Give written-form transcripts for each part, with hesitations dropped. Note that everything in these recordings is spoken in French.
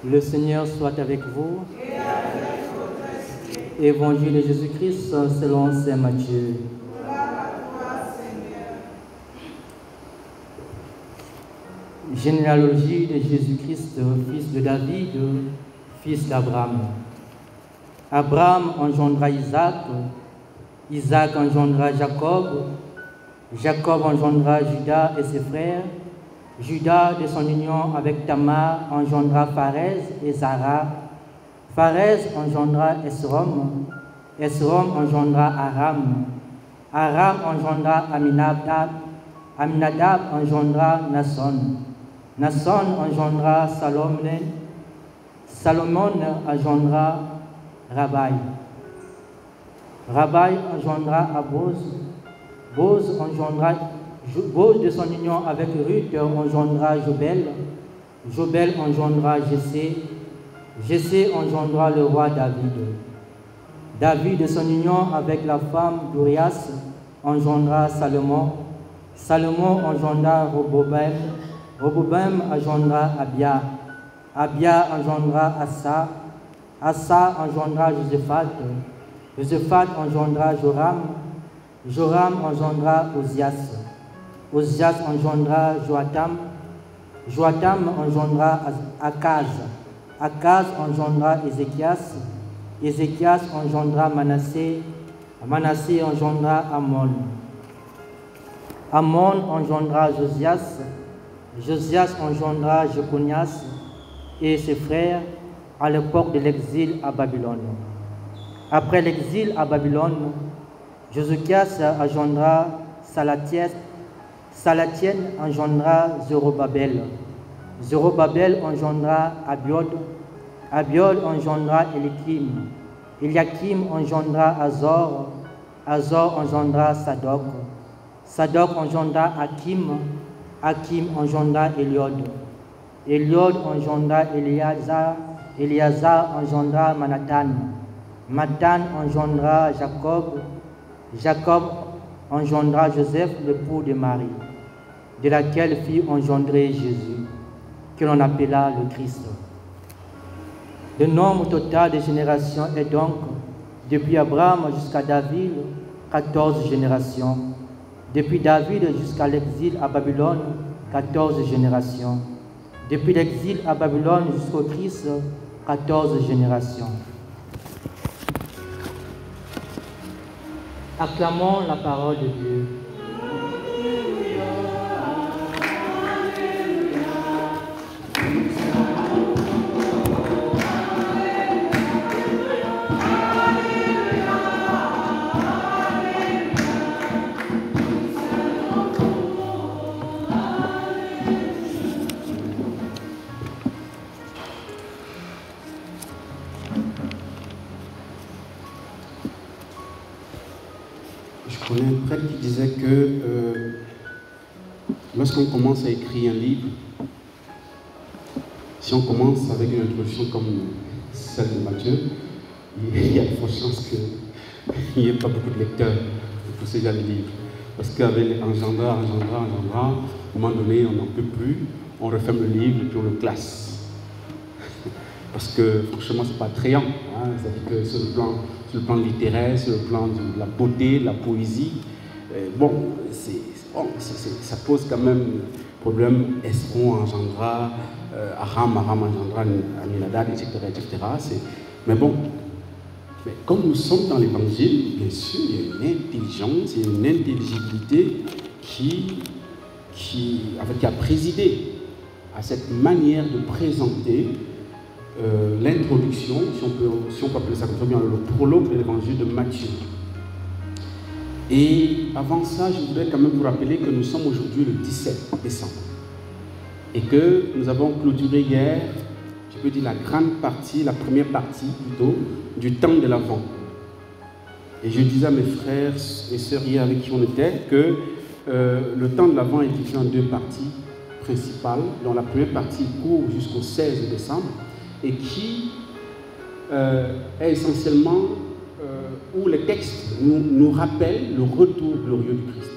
Le Seigneur soit avec vous. Et avec votre esprit. Évangile de Jésus-Christ selon saint Matthieu. Gloire à toi, Seigneur. Généalogie de Jésus-Christ, fils de David, fils d'Abraham. Abraham engendra Isaac, Isaac engendra Jacob, Jacob engendra Judas et ses frères, Judas de son union avec Tamar engendra Pharez et Zara, Pharez engendra Esrom, Esrom engendra Aram, Aram engendra Aminadab, Aminadab engendra Nasson, Nasson engendra Salomon, Salomon engendra Rabbi, Rabbi engendra Aboz, Boz engendra Boz de son union avec Ruth engendra Jobel, Jobel engendra Jessé, Jessé engendra le roi David, David de son union avec la femme d'Urias engendra Salomon, Salomon engendra Roboam, Roboam engendra Abia, Abia engendra Asa, Asa engendra Josaphat, Josaphat engendra Joram, Joram engendra Ozias, Ozias engendra Joatam, Joatam engendra Akaz, Akaz engendra Ézéchias, Ézéchias engendra Manassé, Manassé engendra Amon, Amon engendra Josias, Josias engendra Jeconias et ses frères à l'époque de l'exil à Babylone. Après l'exil à Babylone, Joséchias engendra Salatiel, Salatien engendra Zorobabel, Zorobabel engendra Abiod, Abiod engendra Eliakim, Eliakim engendra Azor, Azor engendra Sadok, Sadok engendra Hakim, Hakim engendra Eliod, Eliod engendra Eliazar, Eliazar engendra Manatan, Matan engendra Jacob, Jacob engendra Joseph, l'époux de Marie, de laquelle fut engendré Jésus, que l'on appela le Christ. Le nombre total des générations est donc, depuis Abraham jusqu'à David, 14 générations. Depuis David jusqu'à l'exil à Babylone, 14 générations. Depuis l'exil à Babylone jusqu'au Christ, 14 générations. Acclamons la parole de Dieu. Je connais un prêtre qui disait que lorsqu'on commence à écrire un livre, si on commence avec une introduction comme celle de Matthieu, il y a de fortes chances qu'il n'y ait pas beaucoup de lecteurs pour ce genre de livre. Parce qu'avec engendra, à un moment donné, on n'en peut plus, on referme le livre et puis on le classe. Parce que franchement, ce n'est pas attrayant. Hein? C'est-à-dire que sur le plan littéraire, sur le plan de la beauté, de la poésie, ça pose quand même problème. Esron engendra, Aram engendra Aminadab, etc. Mais bon, comme nous sommes dans l'évangile, bien sûr, il y a une intelligence, il y a une intelligibilité qui a présidé à cette manière de présenter l'introduction, si on peut appeler ça comme ça, le prologue de l'évangile de Matthieu. Et avant ça, je voudrais quand même vous rappeler que nous sommes aujourd'hui le 17 décembre et que nous avons clôturé hier, je peux dire la première partie plutôt, du temps de l'Avent. Et je disais à mes frères et sœurs hier avec qui on était que le temps de l'Avent est divisé en deux parties principales, dont la première partie court jusqu'au 16 décembre et qui est essentiellement où les textes nous rappellent le retour glorieux du Christ.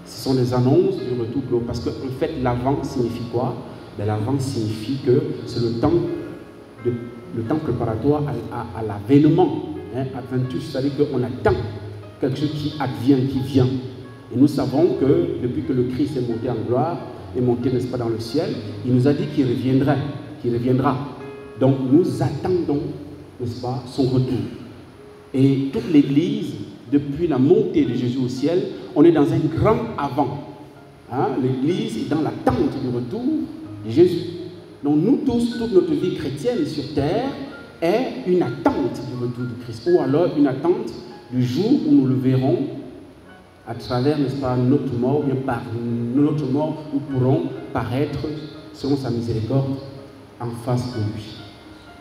Ce sont des annonces du retour glorieux, parce qu'en fait, l'Avent signifie quoi? Mais l'avant signifie que c'est le temps préparatoire à l'avènement. Hein, Adventus, c'est-à-dire qu'on attend quelque chose qui advient, qui vient. Et nous savons que depuis que le Christ est monté en gloire, est monté, n'est-ce pas, dans le ciel, il nous a dit qu'il reviendra. Donc nous attendons, n'est-ce pas, son retour. Et toute l'Église, depuis la montée de Jésus au ciel, on est dans un grand avant. Hein? L'Église est dans l'attente du retour de Jésus. Donc nous tous, toute notre vie chrétienne sur terre est une attente du retour de Christ. Ou alors une attente du jour où nous le verrons à travers, n'est-ce pas, notre mort, bien par notre mort, nous pourrons paraître, selon sa miséricorde, en face de lui.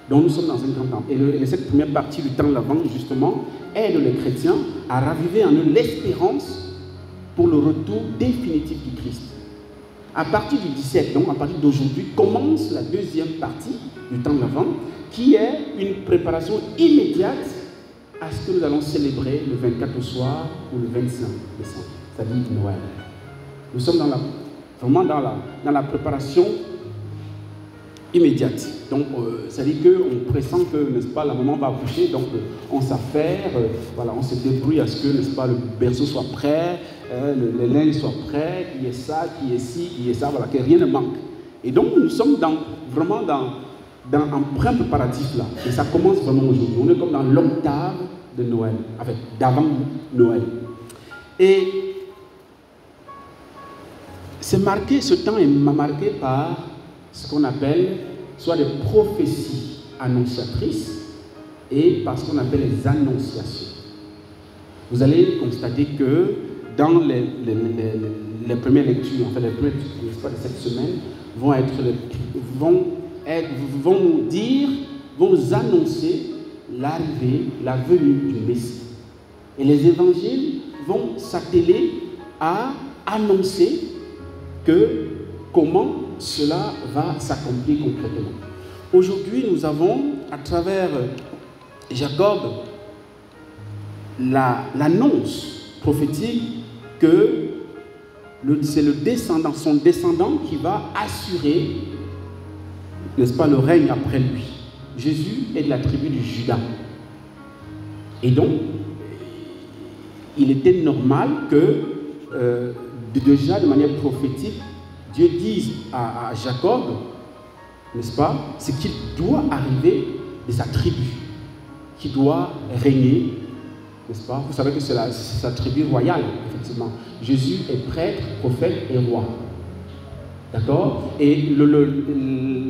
Donc nous sommes dans un grand temps. Et cette première partie du temps de l'Avent, justement, aide les chrétiens à raviver en eux l'espérance pour le retour définitif du Christ. À partir du 17, donc à partir d'aujourd'hui, commence la deuxième partie du temps de l'Avent, qui est une préparation immédiate à ce que nous allons célébrer le 24 au soir ou le 25 décembre, c'est-à-dire Noël. Nous sommes vraiment dans la préparation immédiate. Donc, c'est-à-dire qu'on pressent que, n'est-ce pas, la maman va accoucher, donc on s'affaire, voilà, on se débrouille à ce que, n'est-ce pas, le berceau soit prêt, le linge soit prêt, qu'il y ait ça, qu'il y ait ci, qu'il y ait ça, voilà, que rien ne manque. Et donc, nous sommes vraiment dans un plein préparatif là. Et ça commence vraiment aujourd'hui. On est comme dans l'octave de Noël, d'avant Noël. Et c'est marqué, ce temps est marqué par ce qu'on appelle soit des prophéties annonciatrices et par ce qu'on appelle les annonciations. Vous allez constater que dans les premières lectures, en fait les premières lectures de cette semaine, vont nous annoncer l'arrivée, la venue du Messie. Et les évangiles vont s'atteler à annoncer comment cela va s'accomplir concrètement. Aujourd'hui, nous avons, à travers Jacob, l'annonce prophétique que c'est son descendant qui va assurer, n'est-ce pas, le règne après lui. Jésus est de la tribu de Juda. Et donc, il était normal que, déjà de manière prophétique, Dieu dise à Jacob, n'est-ce pas, ce qu'il doit arriver de sa tribu, qui doit régner, n'est-ce pas? Vous savez que c'est sa tribu royale, effectivement. Jésus est prêtre, prophète et roi. D'accord? Et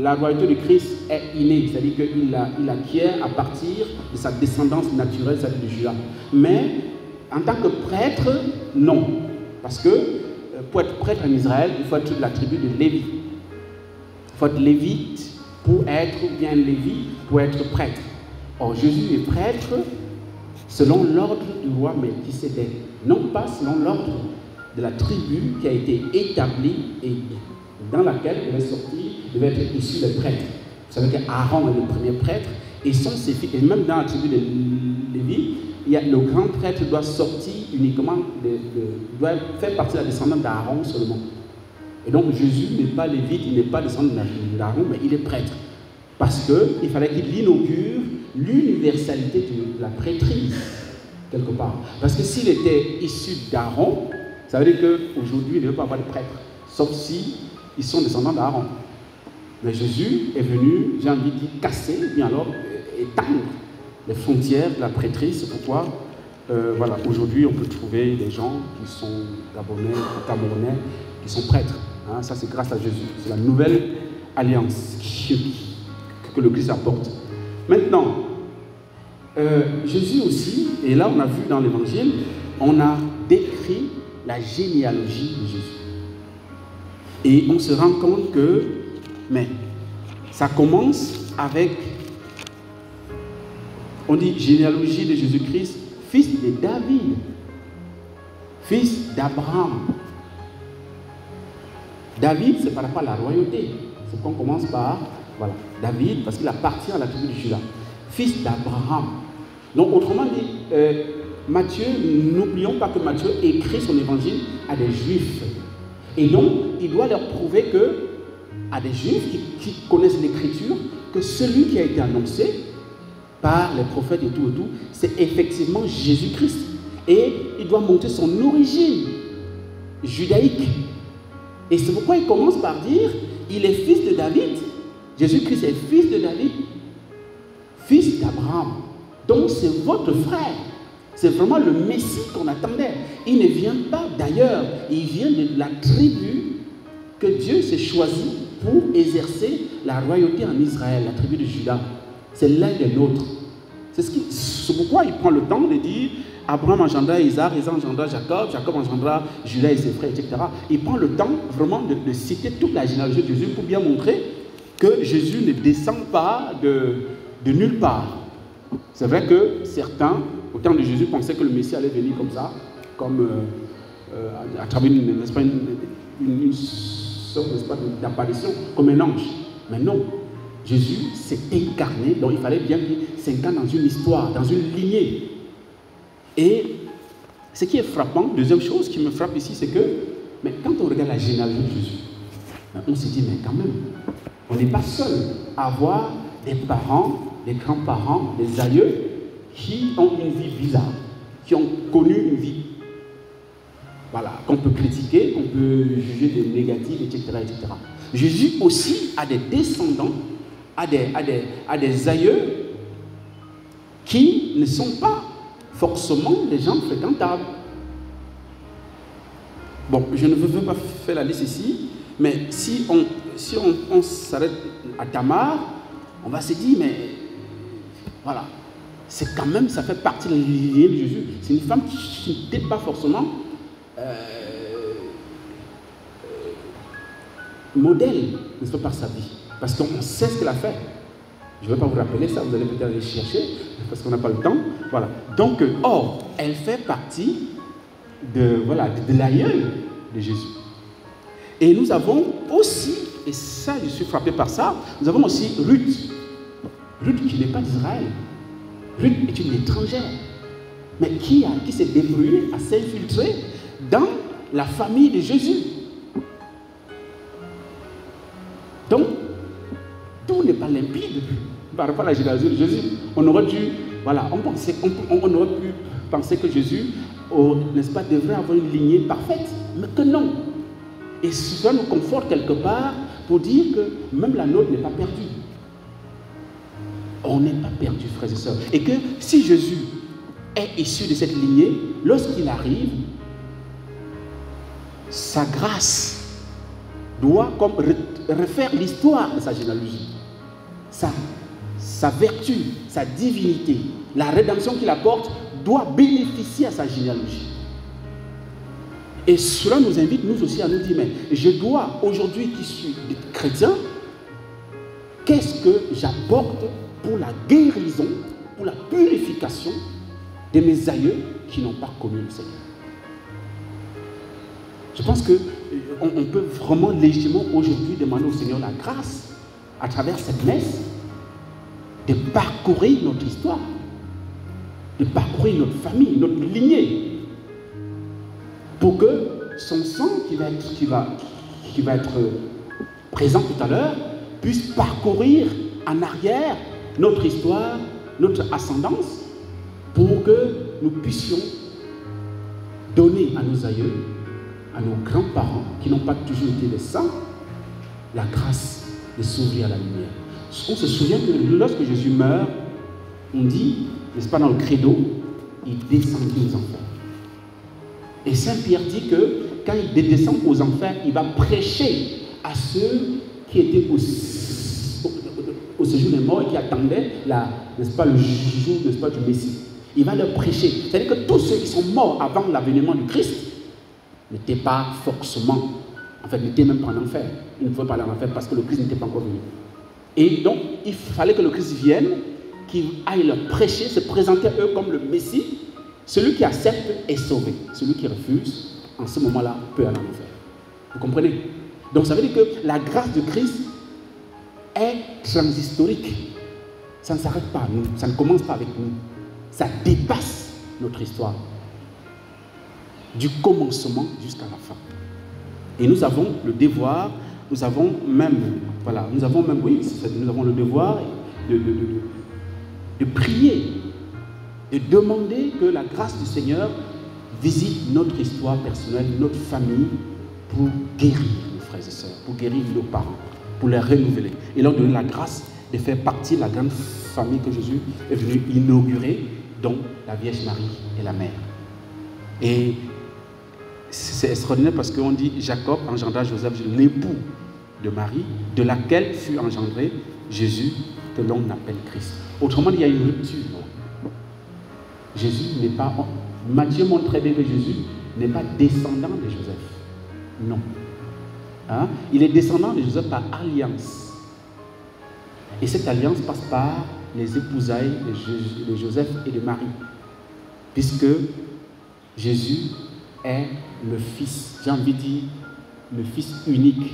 la royauté de Christ est innée, c'est-à-dire qu'il acquiert à partir de sa descendance naturelle, celle de Juda. Mais en tant que prêtre, non. Parce que pour être prêtre en Israël, il faut être de la tribu de Lévi. Il faut être lévite pour être, ou bien lévite pour être prêtre. Or, Jésus est prêtre selon l'ordre du roi Melchisédek, non pas selon l'ordre de la tribu qui a été établie et dans laquelle il devait être issu des prêtres. Vous savez qu'Aaron est le premier prêtre et sont ses fils, et même dans la tribu de Lévi, le grand prêtre doit sortir uniquement, doit faire partie de la descendance d'Aaron seulement. Et donc Jésus n'est pas lévite, il n'est pas descendant d'Aaron, mais il est prêtre. Parce qu'il fallait qu'il inaugure l'universalité de la prêtrise, quelque part. Parce que s'il était issu d'Aaron, ça veut dire qu'aujourd'hui, il ne veut pas avoir de prêtre, sauf si ils sont descendants d'Aaron. Mais Jésus est venu, j'ai envie de dire, casser, bien alors étendre les frontières de la prêtrise. C'est pourquoi, voilà, aujourd'hui, on peut trouver des gens qui sont gabonais, camerounais, qui sont prêtres. Hein, ça, c'est grâce à Jésus. C'est la nouvelle alliance que le Christ apporte. Maintenant, Jésus aussi, et là, on a vu dans l'Évangile, on a décrit la généalogie de Jésus. Et on se rend compte que, mais ça commence avec, on dit généalogie de Jésus-Christ, fils de David, fils d'Abraham. David, c'est par rapport à la royauté. C'est qu'on commence par, voilà, David, parce qu'il appartient à la tribu de Juda. Fils d'Abraham. Donc, autrement dit, Matthieu, n'oublions pas que Matthieu écrit son évangile à des Juifs. Et donc, il doit leur prouver que à des Juifs qui connaissent l'Écriture que celui qui a été annoncé par les prophètes et tout, c'est effectivement Jésus-Christ. Et il doit montrer son origine judaïque. Et c'est pourquoi il commence par dire, il est fils de David. Jésus-Christ est fils de David, fils d'Abraham. Donc c'est votre frère. C'est vraiment le Messie qu'on attendait. Il ne vient pas d'ailleurs. Il vient de la tribu que Dieu s'est choisi pour exercer la royauté en Israël, la tribu de Juda. C'est l'un des nôtres. C'est pourquoi il prend le temps de dire Abraham engendra Isaac, Isaac engendra Jacob, Jacob engendra Judas et ses frères, etc. Il prend le temps vraiment de citer toute la généalogie de Jésus pour bien montrer que Jésus ne descend pas de nulle part. C'est vrai que certains, au temps de Jésus, pensaient que le Messie allait venir comme ça, comme à travers une sorte d'apparition, comme un ange. Mais non, Jésus s'est incarné, donc il fallait bien qu'il s'incarne dans une histoire, dans une lignée. Et ce qui est frappant, deuxième chose qui me frappe ici, c'est que mais quand on regarde la généalogie de Jésus, on se dit, mais quand même, on n'est pas seul à avoir des parents, des grands-parents, des aïeux qui ont une vie bizarre, qui ont connu une vie, voilà, qu'on peut critiquer, qu'on peut juger de négative, etc., etc. Jésus aussi a des descendants, a des aïeux qui ne sont pas forcément des gens fréquentables. Bon, je ne veux pas faire la liste ici, mais si on s'arrête à Tamar, on va se dire, mais voilà, c'est quand même, ça fait partie de la lignée de Jésus. C'est une femme qui n'était pas forcément modèle, n'est-ce pas, par sa vie. Parce qu'on sait ce qu'elle a fait. Je ne vais pas vous rappeler ça, vous allez peut-être aller chercher, parce qu'on n'a pas le temps. Voilà. Donc, or, elle fait partie de l'aïeul de Jésus. Et nous avons aussi, et ça, je suis frappé par ça, nous avons aussi Ruth. Ruth qui n'est pas d'Israël. Ruth est une étrangère, mais qui s'est débrouillée à s'infiltrer dans la famille de Jésus. Donc, tout n'est pas limpide par rapport à la généalogie de Jésus. On aurait pu penser que Jésus, n'est-ce pas, devrait avoir une lignée parfaite, mais que non. Et cela nous conforte quelque part pour dire que même la nôtre n'est pas perdue. On n'est pas perdu, frères et sœurs. Et que si Jésus est issu de cette lignée, lorsqu'il arrive, sa grâce doit comme refaire l'histoire de sa généalogie. Sa vertu, sa divinité, la rédemption qu'il apporte doit bénéficier à sa généalogie. Et cela nous invite, nous aussi, à nous dire, mais je dois, aujourd'hui qui suis chrétien, qu'est-ce que j'apporte pour la guérison, pour la purification de mes aïeux qui n'ont pas connu le Seigneur. Je pense qu'on peut vraiment légitimement aujourd'hui demander au Seigneur la grâce, à travers cette messe, de parcourir notre histoire, de parcourir notre famille, notre lignée, pour que son sang qui va être présent tout à l'heure puisse parcourir en arrière notre histoire, notre ascendance, pour que nous puissions donner à nos aïeux, à nos grands-parents qui n'ont pas toujours été des saints, la grâce de s'ouvrir à la lumière. On se souvient que lorsque Jésus meurt, on dit, n'est-ce pas, dans le credo, il descendit aux enfers. Et Saint Pierre dit que quand il descend aux enfers, il va prêcher à ceux qui étaient au séjour des morts et qui attendaient n'est-ce pas, le jour, n'est-ce pas, du Messie. Il va leur prêcher. C'est-à-dire que tous ceux qui sont morts avant l'avènement du Christ n'étaient pas forcément, en fait, n'étaient même pas en enfer. Ils ne pouvaient pas aller en enfer parce que le Christ n'était pas encore venu. Et donc, il fallait que le Christ vienne, qu'il aille leur prêcher, se présenter à eux comme le Messie. Celui qui accepte est sauvé. Celui qui refuse, en ce moment-là, peut aller en enfer. Vous comprenez? Donc, ça veut dire que la grâce de Christ est transhistorique. Ça ne s'arrête pas à nous. Ça ne commence pas avec nous. Ça dépasse notre histoire. Du commencement jusqu'à la fin. Et nous avons le devoir, nous avons même, oui, nous avons le devoir de prier et demander que la grâce du Seigneur visite notre histoire personnelle, notre famille, pour guérir nos frères et sœurs, pour guérir nos parents, pour les renouveler et leur donner la grâce de faire partie de la grande famille que Jésus est venu inaugurer, dont la Vierge Marie est la mère. Et c'est extraordinaire parce qu'on dit Jacob engendra Joseph, l'époux de Marie, de laquelle fut engendré Jésus, que l'on appelle Christ. Autrement, il y a une rupture. Jésus n'est pas... Matthieu montre très bien que Jésus n'est pas descendant de Joseph. Non. Hein? Il est descendant de Joseph par alliance. Et cette alliance passe par les épousailles de Joseph et de Marie. Puisque Jésus est le fils, j'ai envie de dire, le fils unique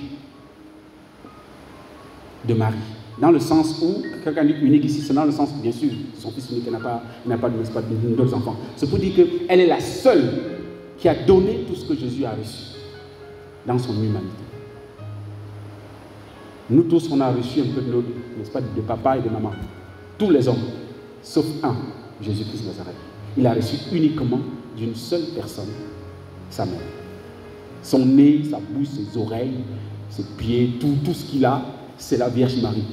de Marie. Dans le sens où, quelqu'un dit unique ici, c'est dans le sens, bien sûr, son fils unique n'a pas d'autres enfants. C'est pour dire qu'elle est la seule qui a donné tout ce que Jésus a reçu dans son humanité. Nous tous, on a reçu un peu de notre, n'est-ce pas, de papa et de maman. Tous les hommes, sauf un, Jésus-Christ Nazareth. Il a reçu uniquement d'une seule personne, sa mère. Son nez, sa bouche, ses oreilles, ses pieds, tout ce qu'il a, c'est la Vierge Marie.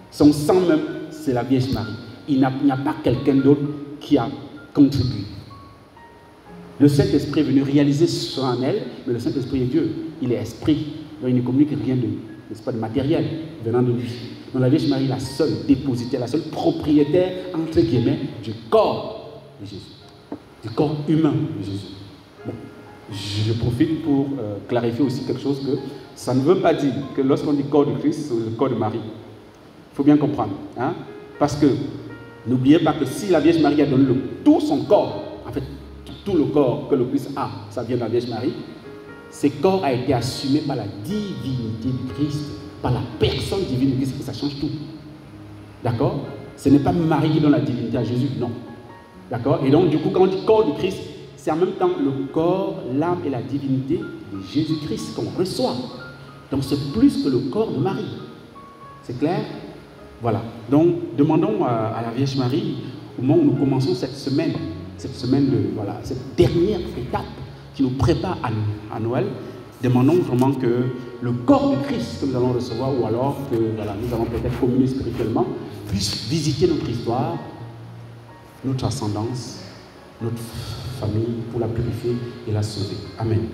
Son sang même, c'est la Vierge Marie. Il n'y a pas quelqu'un d'autre qui a contribué. Le Saint-Esprit est venu réaliser ça en elle, mais le Saint-Esprit est Dieu. Il est esprit. Donc il ne communique rien de, n'est-ce pas, de matériel venant de lui. Donc la Vierge Marie est la seule dépositaire, la seule propriétaire, entre guillemets, du corps de Jésus. Du corps humain de Jésus. Bon, je profite pour clarifier aussi quelque chose, que ça ne veut pas dire que lorsqu'on dit corps de Christ, c'est le corps de Marie. Il faut bien comprendre. Hein? Parce que n'oubliez pas que si la Vierge Marie a donné tout son corps, en fait, tout le corps que le Christ a, ça vient de la Vierge Marie, ce corps a été assumé par la divinité du Christ, par la personne divine du Christ, et ça change tout. D'accord? Ce n'est pas Marie qui donne la divinité à Jésus, non. D'accord? Et donc, du coup, quand on dit corps du Christ, c'est en même temps le corps, l'âme et la divinité de Jésus-Christ qu'on reçoit. Donc, c'est plus que le corps de Marie. C'est clair? Voilà. Donc, demandons à la Vierge Marie, au moment où nous commençons cette semaine cette dernière étape qui nous prépare à Noël, demandons vraiment que le corps de Christ que nous allons recevoir, ou alors que nous allons peut-être communier spirituellement, puisse visiter notre histoire, notre ascendance, notre famille, pour la purifier et la sauver. Amen.